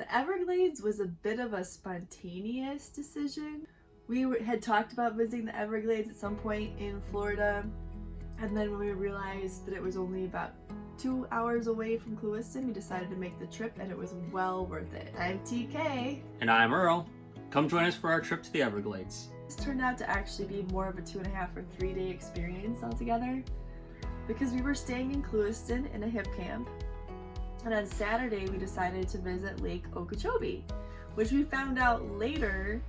The Everglades was a bit of a spontaneous decision. We had talked about visiting the Everglades at some point in Florida, and then when we realized that it was only about 2 hours away from Clewiston, we decided to make the trip, and it was well worth it. I'm TK. And I'm Earl. Come join us for our trip to the Everglades. This turned out to actually be more of a 2.5 or 3 day experience altogether, because we were staying in Clewiston in a hip camp, and on Saturday we decided to visit Lake Okeechobee, which we found out later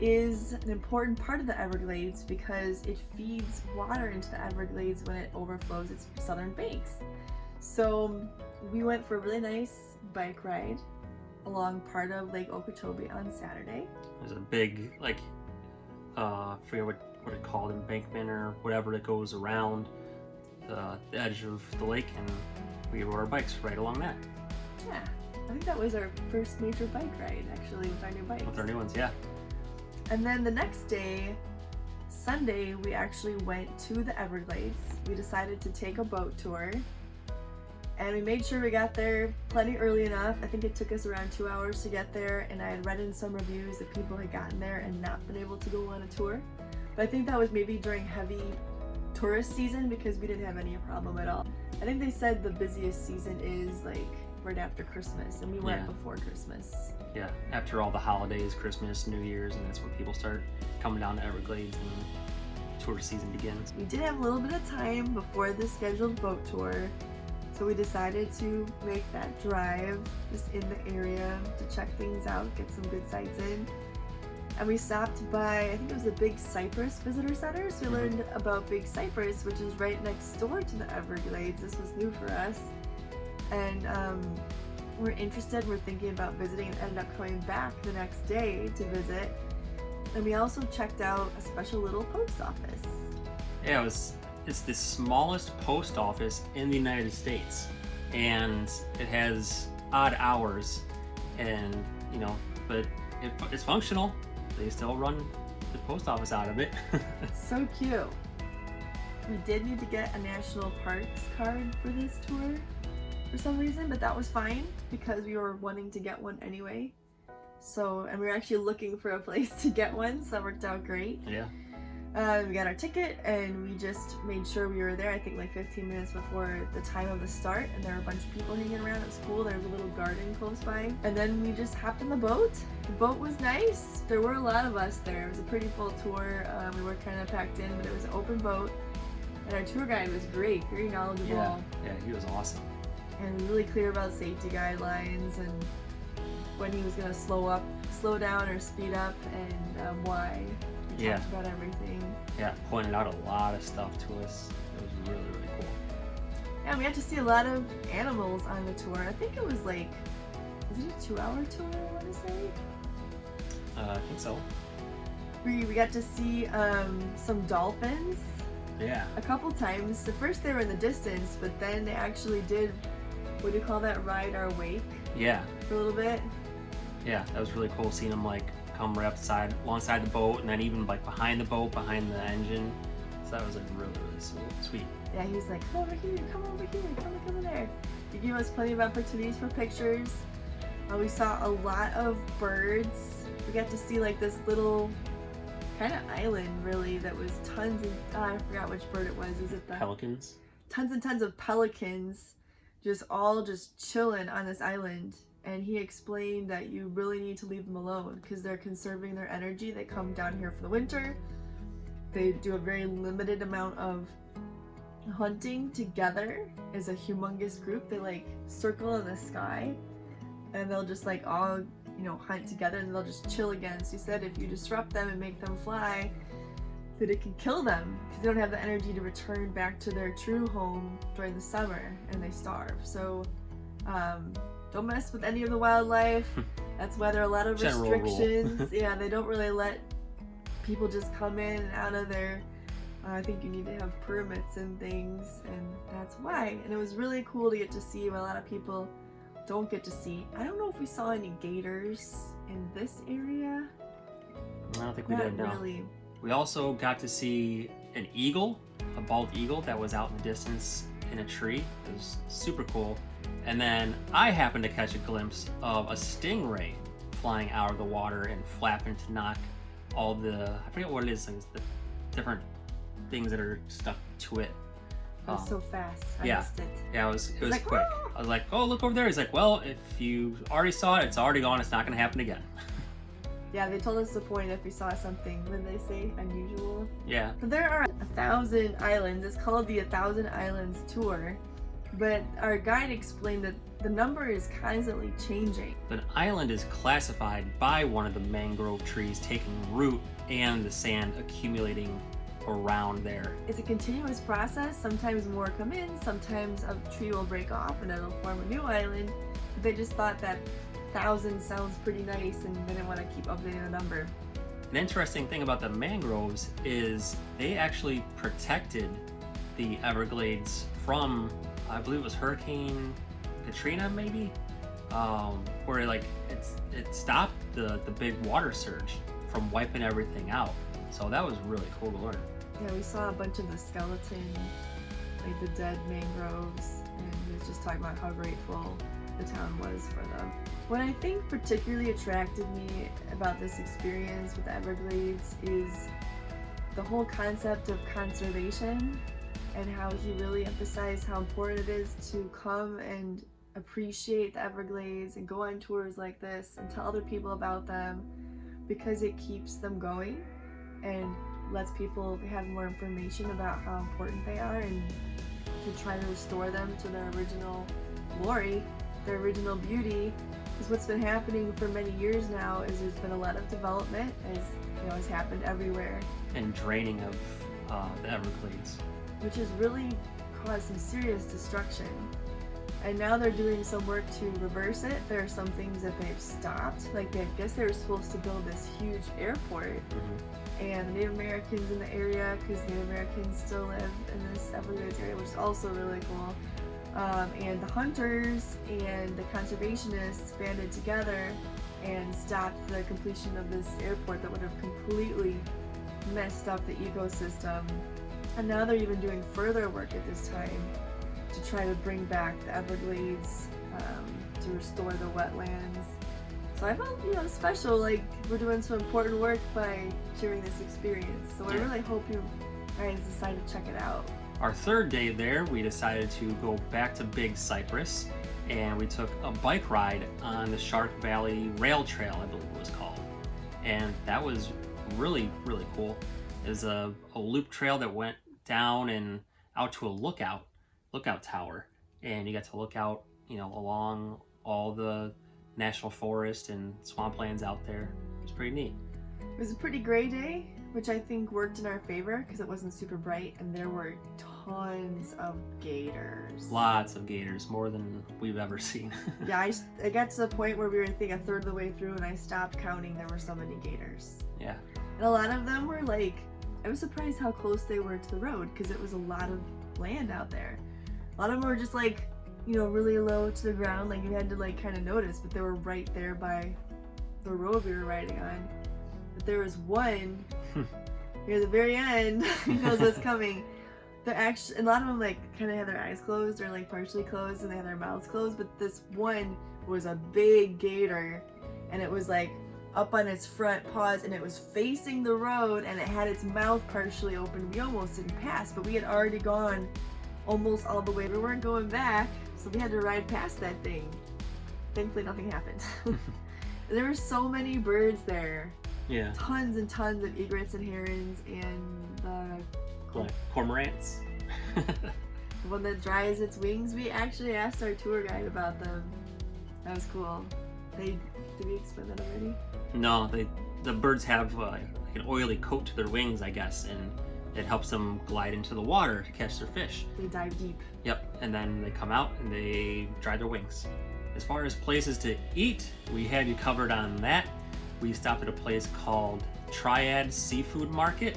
is an important part of the Everglades because it feeds water into the Everglades when it overflows its southern banks. So we went for a really nice bike ride along part of Lake Okeechobee on Saturday. There's a big, I forget what it's called, embankment or whatever that goes around the edge of the lake, and we rode our bikes right along that. Yeah, I think that was our first major bike ride actually with our new bikes. With our new ones, yeah. And then the next day, Sunday, we actually went to the Everglades. We decided to take a boat tour, and we made sure we got there plenty early enough. I think it took us around 2 hours to get there, and I had read in some reviews that people had gotten there and not been able to go on a tour. But I think that was maybe during heavy tourist season because we didn't have any problem at all. I think they said the busiest season is like right after Christmas, and we went before Christmas. Yeah, after all the holidays, Christmas, New Year's, and that's when people start coming down to Everglades and tourist season begins. We did have a little bit of time before the scheduled boat tour, so we decided to make that drive just in the area to check things out, get some good sights in. And we stopped by, I think it was the Big Cypress Visitor Center, so we learned about Big Cypress, which is right next door to the Everglades. This was new for us. And we're interested, we're thinking about visiting, and ended up coming back the next day to visit. And we also checked out a special little post office. Yeah, it's the smallest post office in the United States, and it has odd hours, and but it's functional. They still run the post office out of it. It's so cute. We did need to get a national parks card for this tour for some reason, but that was fine because we were wanting to get one anyway. So, and we were actually looking for a place to get one, so that worked out great. Yeah. We got our ticket and we just made sure we were there, I think like 15 minutes before the time of the start, and there were a bunch of people hanging around at school. There was a little garden close by, and then we just hopped in the boat. The boat was nice. There were a lot of us there. It was a pretty full tour. We were kind of packed in, but it was an open boat, and our tour guide was great, very knowledgeable. Yeah, he was awesome. And really clear about safety guidelines and when he was going to slow down or speed up, and why. We talked about everything. Yeah, pointed out a lot of stuff to us. It was really, really cool. Yeah, we got to see a lot of animals on the tour. I think it was was it a 2-hour tour, I want to say? I think so. We got to see some dolphins. Yeah. A couple times. So first they were in the distance, but then they actually did, what do you call that, ride our wake? Yeah. For a little bit. Yeah, that was really cool seeing them come right alongside the boat, and then even behind the boat, behind the engine. So that was really, really sweet. Yeah, he was like, come over here, come over here, come over there. He gave us plenty of opportunities for pictures. We saw a lot of birds. We got to see like this little kind of island really that was tons of, I forgot which bird it was. Is it the pelicans? Tons and tons of pelicans all chilling on this island. And he explained that you really need to leave them alone because they're conserving their energy. They come down here for the winter. They do a very limited amount of hunting together as a humongous group. They circle in the sky, and they'll just all hunt together, and they'll just chill again. So he said if you disrupt them and make them fly, that it can kill them because they don't have the energy to return back to their true home during the summer, and they starve. So don't mess with any of the wildlife. That's why there are a lot of restrictions. Yeah, they don't really let people just come in and out of there. I think you need to have permits and things, and that's why. And it was really cool to get to see what a lot of people don't get to see. I don't know if we saw any gators in this area. I don't think we did, no. Not really. We also got to see an eagle, a bald eagle that was out in the distance, in a tree. It was super cool. And then I happened to catch a glimpse of a stingray flying out of the water and flapping to knock all the, I forget what it is, like the different things that are stuck to it. It was so fast. I yeah. missed it. Yeah, it was like, quick. "Whoa!" I was like, oh, look over there. He's like, well, if you already saw it, it's already gone. It's not going to happen again. Yeah, they told us to point if we saw something. What did they say? Unusual? Yeah. But there are 1,000 islands. It's called the 1,000 Islands Tour. But our guide explained that the number is constantly changing. An island is classified by one of the mangrove trees taking root and the sand accumulating around there. It's a continuous process. Sometimes more come in, sometimes a tree will break off and it'll form a new island. But they just thought that 1,000 sounds pretty nice and they didn't want to keep updating the number. An interesting thing about the mangroves is they actually protected the Everglades from, I believe it was Hurricane Katrina maybe, where like it stopped the big water surge from wiping everything out. So that was really cool to learn. Yeah, we saw a bunch of the skeleton, like the dead mangroves, and it was just talking about how grateful the town was for them. What I think particularly attracted me about this experience with the Everglades is the whole concept of conservation and how he really emphasized how important it is to come and appreciate the Everglades and go on tours like this and tell other people about them, because it keeps them going and lets people have more information about how important they are and to try to restore them to their original glory, their original beauty. Because what's been happening for many years now is there's been a lot of development, as you know, has happened everywhere, And draining of the Everglades. which has really caused some serious destruction. And now they're doing some work to reverse it. There are some things that they've stopped. Like I guess they were supposed to build this huge airport, and the Native Americans in the area, because Native Americans still live in this Everglades area, which is also really cool. And the hunters and the conservationists banded together and stopped the completion of this airport that would have completely messed up the ecosystem. And now they're even doing further work at this time to try to bring back the Everglades, to restore the wetlands. So I felt, special, like we're doing some important work by sharing this experience. So I really hope you guys decide to check it out. Our third day there, we decided to go back to Big Cypress, and we took a bike ride on the Shark Valley Rail Trail, I believe it was called. And that was really, really cool. It was a loop trail that went down and out to a lookout tower, and you got to look out, along all the national forest and swamplands out there. It was pretty neat. It was a pretty gray day, which I think worked in our favor because it wasn't super bright, and there were tons of gators. Lots of gators, more than we've ever seen. Yeah, I got to the point where we were, I think, a third of the way through, and I stopped counting. There were so many gators. Yeah. And a lot of them were like, I was surprised how close they were to the road, because it was a lot of land out there. A lot of them were just like, really low to the ground, like you had to like kind of notice, but they were right there by the road we were riding on. But there was one near the very end, who knows what's coming. They're actually, a lot of them like kind of had their eyes closed or like partially closed, and they had their mouths closed, but this one was a big gator, and it was like up on its front paws, and it was facing the road, and it had its mouth partially open. We almost didn't pass, but we had already gone almost all the way. We weren't going back, so we had to ride past that thing. Thankfully nothing happened. There were so many birds there. Yeah. Tons and tons of egrets and herons, and Cormorants. the one that dries its wings. We actually asked our tour guide about them. That was cool. Did we explain that already? No, the birds have like an oily coat to their wings, I guess, and it helps them glide into the water to catch their fish. They dive deep. Yep, and then they come out and they dry their wings. As far as places to eat, we had you covered on that. We stopped at a place called Triad Seafood Market,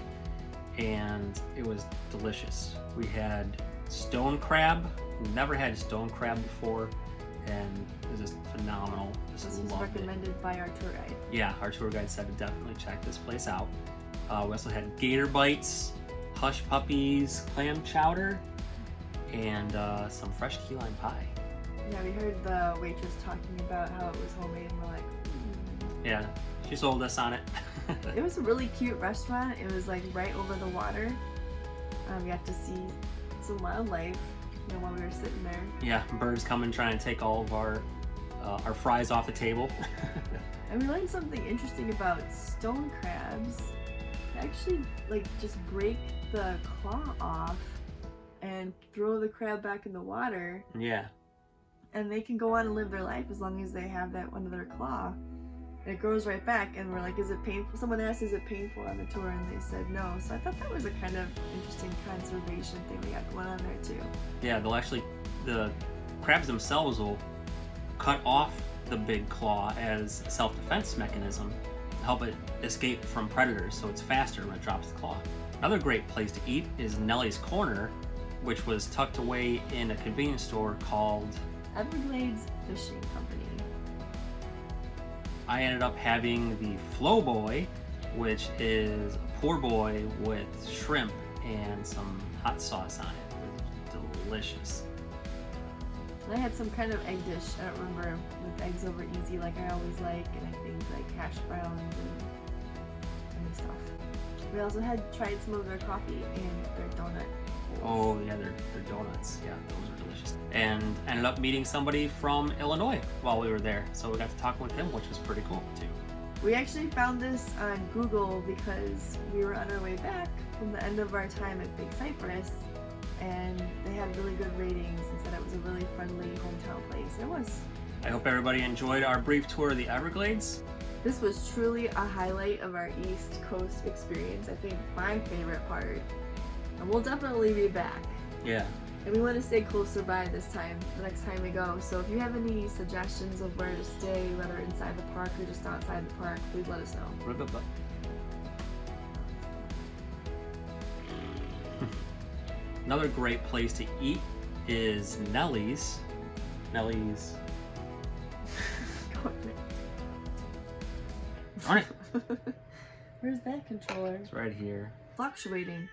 and it was delicious. We had stone crab. Never had stone crab before, and it was just phenomenal. This was recommended by our tour guide. Yeah, our tour guide said to definitely check this place out. We also had gator bites, hush puppies, clam chowder, and some fresh key lime pie. Yeah, we heard the waitress talking about how it was homemade, and we're like, Yeah, she sold us on it. It was a really cute restaurant. It was like right over the water. We got to see some wildlife, you know, while we were sitting there. Yeah, birds coming trying to take all of our fries off the table. And we learned something interesting about stone crabs. They actually like just break the claw off and throw the crab back in the water. Yeah. And they can go on and live their life as long as they have that under their claw. And it grows right back, and we're like, is it painful? Someone asked, is it painful on the tour? And they said no. So I thought that was a kind of interesting conservation thing we got going on there too. Yeah, the crabs themselves will cut off the big claw as a self-defense mechanism to help it escape from predators, so it's faster when it drops the claw. Another great place to eat is Nely's Corner, which was tucked away in a convenience store called Everglades Fishing Company. I ended up having the floboy, which is a poor boy with shrimp and some hot sauce on it. It was delicious. And I had some kind of egg dish, I don't remember, with eggs over easy like I always like, and I think like hash browns and stuff. We also had tried some of their coffee and their donut bowls. Oh yeah, their donuts. Yeah, those are delicious. And ended up meeting somebody from Illinois while we were there, so we got to talk with him, which was pretty cool too. We actually found this on Google because we were on our way back from the end of our time at Big Cypress, and they had really good ratings and said it was a really friendly hometown place. It was. I hope everybody enjoyed our brief tour of the Everglades. This was truly a highlight of our East Coast experience. I think my favorite part. And we'll definitely be back. Yeah. And we want to stay closer by this time, the next time we go. So if you have any suggestions of where to stay, whether inside the park or just outside the park, please let us know. Another great place to eat is Nely's. Nely's. Darn it. Where's that controller? It's right here. Fluctuating.